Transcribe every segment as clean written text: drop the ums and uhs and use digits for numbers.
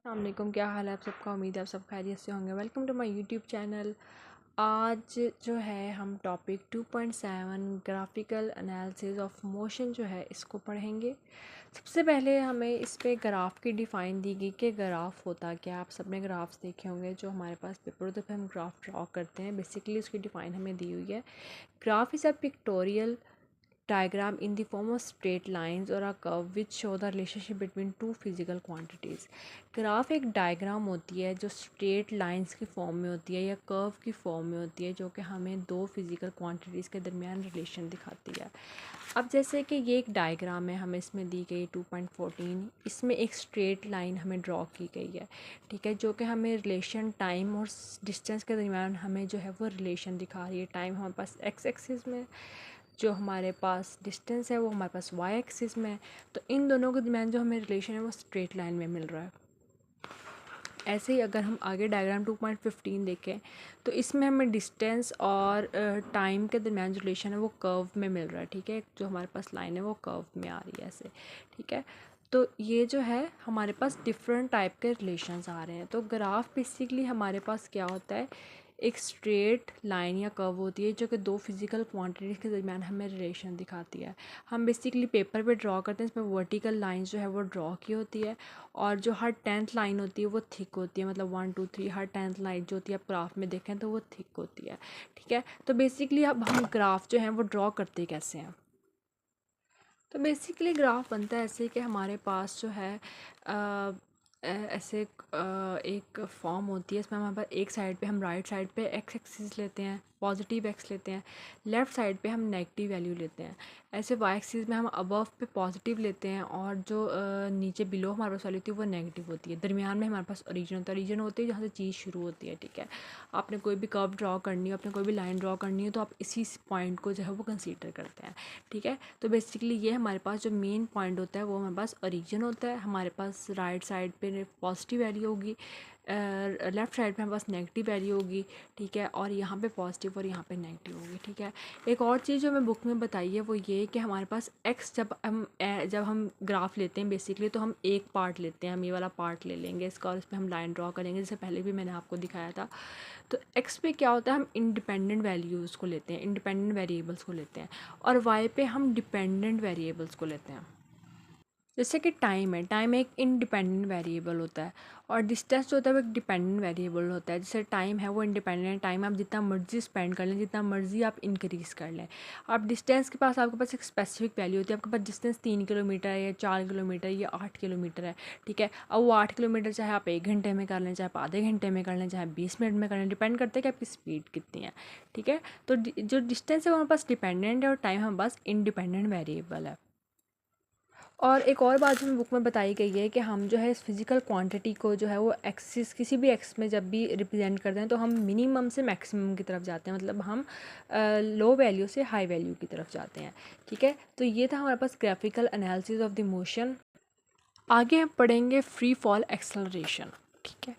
अस्सलामुअलैकुम, क्या हाल है आप सबका। उम्मीद है आप सब खैरियत से होंगे। Welcome to my YouTube channel. आज जो है हम topic 2.7 graphical analysis of motion जो है इसको पढ़ेंगे। सबसे पहले हमें इस पे ग्राफ की डिफ़ाइन दी गई कि ग्राफ होता क्या। आप सबने ग्राफ्स देखे होंगे जो हमारे पास पेपर होते हैं, हम ग्राफ ड्रॉ करते हैं। बेसिकली उसकी डिफ़ाइन हमें दी हुई है। Graph is a pictorial diagram in the form of straight lines or a curve which show the relationship between two physical quantities। Graph एक डायग्राम होती है जो स्ट्रेट लाइंस की फॉर्म में होती है या कर्व की फॉर्म में होती है, जो कि हमें दो फिज़िकल क्वांटिटीज़ के दरमियान रिलेशन दिखाती है। अब जैसे कि ये एक डायग्राम है, हमें इसमें दी गई 2.14, इसमें एक स्ट्रेट लाइन हमें ड्रॉ की गई है, ठीक है, जो कि हमें रिलेशन टाइम और डिस्टेंस के दरमियान हमें जो है वो रिलेशन दिखा रही है। टाइम हमारे पास एक्स एक्सिस में, जो हमारे पास डिस्टेंस है वो हमारे पास वाई एक्सिस में है। तो इन दोनों के दरमियान जो हमें रिलेशन है वो स्ट्रेट लाइन में मिल रहा है। ऐसे ही अगर हम आगे डायग्राम 2.15 देखें तो इसमें हमें डिस्टेंस और टाइम के दरमियान जो रिलेशन है वो कर्व में मिल रहा है, ठीक है। जो हमारे पास लाइन है वो कर्व में आ रही है ऐसे, ठीक है। तो ये जो है हमारे पास डिफरेंट टाइप के रिलेशंस आ रहे हैं। तो ग्राफ बेसिकली हमारे पास क्या होता है, एक स्ट्रेट लाइन या कर्व होती है जो कि दो फिज़िकल क्वांटिटीज़ के दरमियान हमें रिलेशन दिखाती है। हम बेसिकली पेपर पे ड्रॉ करते हैं, इसमें वर्टिकल लाइन जो है वो ड्रॉ की होती है, और जो हर 10th लाइन होती है वो थिक होती है, मतलब 1 2 3 हर 10th लाइन जो होती है आप ग्राफ में देखें तो वो थिक होती है, ठीक है। तो बेसिकली अब हम ग्राफ जो है वो ड्रॉ करते कैसे हैं। तो बेसिकली ग्राफ बनता है ऐसे कि हमारे पास जो है ऐसे एक फॉर्म होती है। इसमें हमारे पास एक साइड पे हम राइट साइड पे एक्स एक्सिस लेते हैं, पॉजिटिव एक्स लेते हैं, लेफ़्ट साइड पे हम नेगेटिव वैल्यू लेते हैं। ऐसे वाई एक्सिस में हम अबव पे पॉजिटिव लेते हैं, और जो नीचे बिलो हमारे पास वाली होती है वो नेगेटिव होती है। दरमियान में हमारे पास ओरिजिन होता है। ओरिजिन होती है जहाँ से चीज़ शुरू होती है, ठीक है। आपने कोई भी कर्व ड्रॉ करनी हो, आपने कोई भी लाइन ड्रॉ करनी हो, तो आप इसी पॉइंट को जो है वो कंसीडर करते हैं, ठीक है। तो बेसिकली ये हमारे पास जो मेन पॉइंट होता है वो हमारे पास ओरिजिन होता है। हमारे पास राइट साइड पे पॉजिटिव वैल्यू होगी, लेफ़्ट साइड पे हमारे पास नेगेटिव वैल्यू होगी, ठीक है, और यहाँ पे पॉजिटिव और यहाँ पे नेगेटिव होगी, ठीक है। एक और चीज़ जो मैं बुक में बताई है वो ये कि हमारे पास एक्स जब हम ग्राफ लेते हैं बेसिकली, तो हम एक पार्ट लेते हैं, हम ये वाला पार्ट ले लेंगे इसका, और इसमें हम लाइन ड्रॉ करेंगे, जैसे पहले भी मैंने आपको दिखाया था। तो एक्स पे क्या होता है, हम इंडिपेंडेंट वैल्यूज़ को लेते हैं, इंडिपेंडेंट वेरिएबल्स को लेते हैं, और वाई पे हम डिपेंडेंट वेरिएबल्स को लेते हैं। जैसे कि टाइम है, टाइम एक इंडिपेंडेंट वेरिएबल होता है, और डिस्टेंस जो होता है वो एक डिपेंडेंट वेरिएबल होता है। जैसे टाइम है वो इंडिपेंडेंट, टाइम आप जितना मर्जी स्पेंड कर लें, जितना मर्जी आप इंक्रीज़ कर लें। आप डिस्टेंस के पास, आपके पास एक स्पेसिफिक वैल्यू होती है। आपके पास डिस्टेंस 3 किलोमीटर है या 4 किलोमीटर या 8 किलोमीटर है, ठीक है। अब वो 8 किलोमीटर चाहे आप 1 घंटे में कर लें, चाहे आप आधे घंटे में कर लें, चाहे 20 मिनट में कर लें, डिपेंड करता है कि आपकी स्पीड कितनी है, ठीक है। तो जो डिस्टेंस है वो हमारे पास डिपेंडेंट है, और टाइम हमारे पास इंडिपेंडेंट वेरिएबल है। और एक और बात जो बुक में बताई गई है कि हम जो है इस फिज़िकल क्वांटिटी को जो है वो एक्सिस, किसी भी एक्स में जब भी रिप्रेजेंट करते हैं तो हम मिनिमम से मैक्सिमम की तरफ जाते हैं, मतलब हम लो वैल्यू से हाई वैल्यू की तरफ जाते हैं, ठीक है। तो ये था हमारे पास graphical analysis of the motion. आगे हम पढ़ेंगे फ्री फॉल एक्सेलरेशन, ठीक है।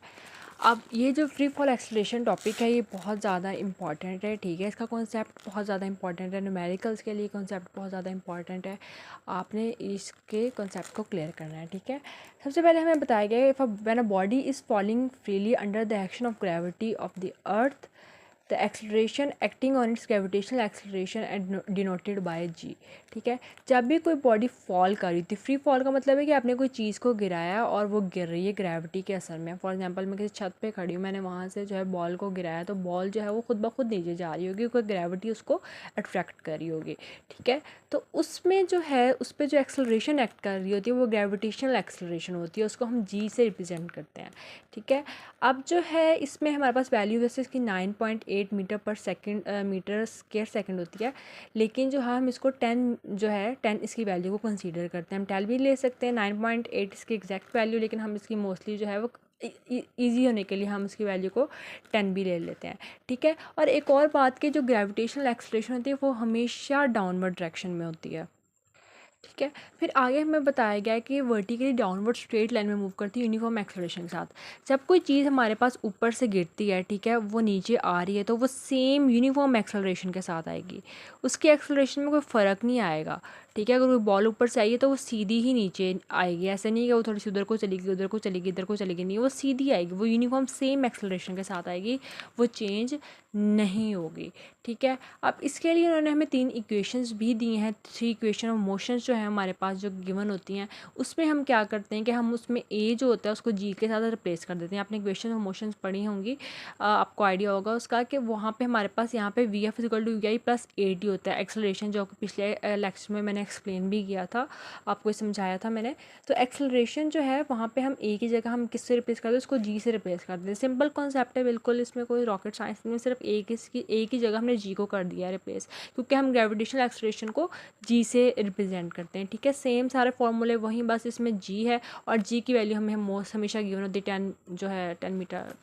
अब ये जो फ्री फॉल एक्सेलरेशन टॉपिक है ये बहुत ज़्यादा इंपॉर्टेंट है, ठीक है। इसका कॉन्सेप्ट बहुत ज़्यादा इंपॉर्टेंट है, न्यूमेरिकल्स के लिए कॉन्सेप्ट बहुत ज़्यादा इंपॉर्टेंट है। आपने इसके कॉन्सेप्ट को क्लियर करना है, ठीक है। सबसे पहले हमें बताया गया है, when a body is falling freely under the action of gravity of the earth, the acceleration acting on its gravitational acceleration and denoted by G, ठीक है। जब भी कोई बॉडी फॉल कर रही थी, फ्री फॉल का मतलब है कि आपने कोई चीज़ को गिराया और वो गिर रही है ग्रेविटी के असर में। फॉर एग्जांपल मैं किसी छत पे खड़ी हूँ, मैंने वहाँ से जो है बॉल को गिराया, तो बॉल जो है वो खुद ब खुद नीचे जा रही होगी, क्योंकि ग्रेविटी उसको अट्रैक्ट कर रही होगी, ठीक है। तो उसमें जो है उस पर जो एक्सेलरेशन एक्ट कर रही होती है वो ग्रेविटेशनल एक्सेलरेशन होती है, उसको हम जी से रिप्रेजेंट करते हैं, ठीक है। अब जो है इसमें हमारे पास वैल्यू जैसे इसकी 9.8 मीटर पर सेकंड मीटर स्क्वायर सेकंड होती है, लेकिन जो हम इसको 10 जो है 10 इसकी वैल्यू को कंसीडर करते हैं। हम 10 भी ले सकते हैं, 9.8 इसकी एग्जैक्ट वैल्यू, लेकिन हम इसकी मोस्टली जो है वो ईजी होने के लिए हम इसकी वैल्यू को 10 भी ले लेते हैं, ठीक है। और एक और बात कि जो ग्रेविटेशनल एक्सेलरेशन होती है वो हमेशा डाउनवर्ड डायरेक्शन में होती है। ठीक है। फिर आगे हमें बताया गया है कि वर्टिकली डाउनवर्ड स्ट्रेट लाइन में मूव करती है यूनिफॉर्म एक्सेलरेशन के साथ। जब कोई चीज़ हमारे पास ऊपर से गिरती है, ठीक है, वो नीचे आ रही है, तो वो सेम यूनिफॉर्म एक्सेलरेशन के साथ आएगी, उसकी एक्सेलरेशन में कोई फ़र्क नहीं आएगा। ठीक है, अगर कोई बॉल ऊपर से आई है तो वो सीधी ही नीचे आएगी, ऐसा नहीं है कि वो थोड़ी सी उधर को चलेगी, उधर को चलेगी, इधर को चलेगी, नहीं, वो सीधी आएगी, वो यूनिफॉर्म सेम एक्सेलरेशन के साथ आएगी, वो चेंज नहीं होगी। ठीक है। अब इसके लिए उन्होंने हमें 3 इक्वेशंस भी दी हैं, 3 इक्वेशन ऑफ मोशंस जो है हमारे पास जो गिवन होती हैं, उसमें हम क्या करते हैं कि हम उसमें ए जो होता है उसको जी के साथ रिप्लेस कर देते हैं। आपने इक्वेशन ऑफ मोशंस पढ़ी होंगी, आपको आइडिया होगा उसका कि वहाँ पे हमारे पास यहाँ पे v f equal to v i plus a t होता है एक्सेलरेशन, जो पिछले लेक्चर में मैंने एक्सप्लेन भी किया था, आपको समझाया था मैंने। तो एक्सेलरेशन जो है वहाँ पे हम ए की जगह हम किससे रिप्लेस करते हैं, उसको जी से रिप्लेस कर देते हैं। सिंपल कॉन्सेप्ट है बिल्कुल, इसमें कोई रॉकेट साइंस नहीं, सिर्फ ए की जगह हमने जी को कर दिया है रिप्लेस, क्योंकि हम ग्रेविटेशनल एक्सेलरेशन को जी से रिप्रेजेंट करते हैं। ठीक है, सेम सारे फॉर्मूले वहीं, बस इसमें जी है और जी की वैल्यू हमें मोस्ट हमेशा गिवन होती है 10 जो है 10 मीटर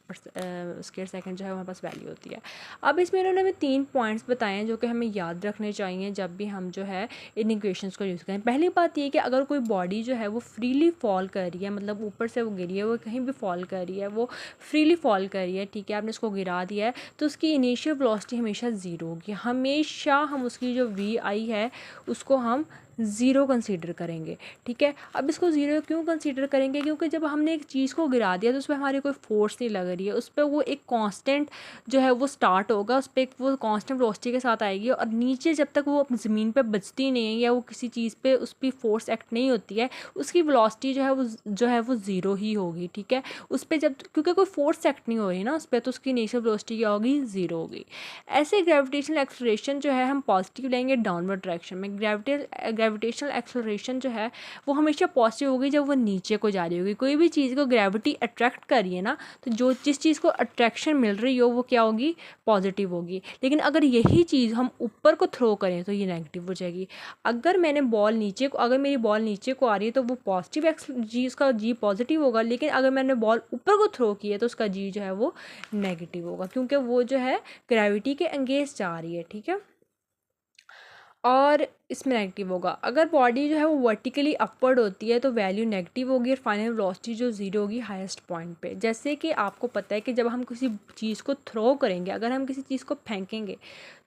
स्क्वायर सेकंड जो है हमारे पास वैल्यू होती है। अब इसमें इन्होंने हमें 3 पॉइंट्स बताए हैं जो कि हमें याद रखने चाहिए जब भी हम जो है इन इक्वेशंस को यूज़ करें। पहली बात ये कि अगर कोई बॉडी जो है वो फ्रीली फॉल कर रही है, मतलब ऊपर से वो गिरी है, वो कहीं भी फॉल कर रही है, वो फ्रीली फॉल कर रही है, ठीक है, आपने उसको गिरा दिया है, तो उसकी इनिशियल वेलोसिटी हमेशा ज़ीरो होगी। हमेशा हम उसकी जो वी आई है उसको हम ज़ीरो कंसीडर करेंगे। ठीक है, अब इसको ज़ीरो क्यों कंसीडर करेंगे, क्योंकि जब हमने एक चीज़ को गिरा दिया तो उस पर हमारी कोई फोर्स नहीं लग रही है, उस पर वो एक कांस्टेंट जो है वो स्टार्ट होगा, उस पर एक वो कांस्टेंट वेलोसिटी के साथ आएगी, और नीचे जब तक वो अपनी ज़मीन पे बचती नहीं है या वो किसी चीज़ पे उस पर फोर्स एक्ट नहीं होती है, उसकी वेलोसिटी जो है वो ज़ीरो ही होगी। ठीक है, उस पर जब क्योंकि कोई फोर्स एक्ट नहीं हो रही ना उस पर, तो उसकी इनिशियल वेलोसिटी क्या होगी, ज़ीरो होगी। ऐसे ग्रेविटेशनल एक्सेलरेशन जो है हम पॉजिटिव लेंगे डाउनवर्ड डायरेक्शन में। ग्रेविटेशनल एक्सेलरेशन जो है वो हमेशा पॉजिटिव होगी जब वो नीचे को जा रही होगी। कोई भी चीज़ को ग्रेविटी अट्रैक्ट कर रही है ना, तो जिस चीज़ को अट्रैक्शन मिल रही हो वो क्या होगी, पॉजिटिव होगी। लेकिन अगर यही चीज़ हम ऊपर को थ्रो करें तो ये नेगेटिव हो जाएगी। अगर मेरी बॉल नीचे को आ रही है तो वो पॉजिटिव जी, उसका जी पॉजिटिव होगा, लेकिन अगर मैंने बॉल ऊपर को थ्रो की है तो उसका जी जो है वो नेगेटिव होगा, क्योंकि वो जो है ग्रेविटी के अगेंस्ट जा रही है। ठीक है, और इसमें नेगेटिव होगा। अगर बॉडी जो है वो वर्टिकली अपवर्ड होती है तो वैल्यू नेगेटिव होगी और फाइनल वेलोसिटी जो ज़ीरो होगी हाईएस्ट पॉइंट पे। जैसे कि आपको पता है कि जब हम किसी चीज़ को थ्रो करेंगे, अगर हम किसी चीज़ को फेंकेंगे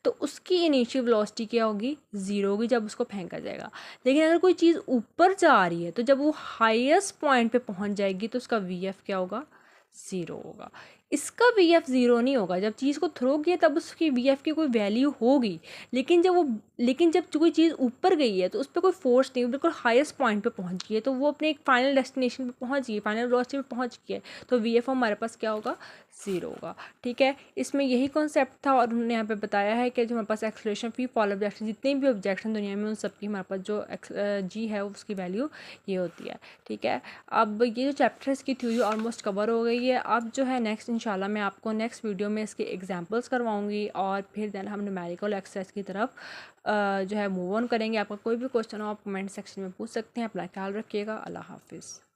तो उसकी इनिशियल वेलोसिटी क्या होगी, ज़ीरो होगी जब उसको फेंका जाएगा। लेकिन अगर कोई चीज़ ऊपर जा रही है तो जब वो हाईएस्ट पॉइंट पे पहुंच जाएगी तो उसका वी एफ क्या होगा, ज़ीरो होगा। इसका वी एफ ज़ीरो नहीं होगा, जब चीज़ को थ्रो किया तब उसकी वी एफ की कोई वैल्यू होगी, लेकिन जब कोई चीज़ ऊपर गई है तो उस पर कोई फोर्स नहीं, बिल्कुल हाईएस्ट पॉइंट पे पहुंच गई है, तो वो अपने एक फाइनल डेस्टिनेशन पे पहुंच गई, फाइनल वेलोसिटी पे पहुंच गई है, तो वी एफ हमारे पास क्या होगा, ज़ीरो होगा। ठीक है, इसमें यही कॉन्सेप्ट था और उन्होंने यहाँ पे बताया है कि जो हमारे पास एक्सेलरेशन फी फॉल ऑब्जेक्शन, जितने भी ऑब्जेक्शन दुनिया में उन सबकी हमारे पास जो जी है उसकी वैल्यू ये होती है। ठीक है, अब ये जो चैप्टर है इसकी थ्योरी ऑलमोस्ट कवर हो गई है। अब जो है नेक्स्ट इंशाल्लाह मैं आपको नेक्स्ट वीडियो में इसके एग्जांपल्स करवाऊंगी और फिर देन हम न्यूमेरिकल एक्सरसाइज की तरफ जो है मूव ऑन करेंगे। आपका कोई भी क्वेश्चन हो आप कमेंट सेक्शन में पूछ सकते हैं। अपना ख्याल रखिएगा। अल्लाह हाफिज़।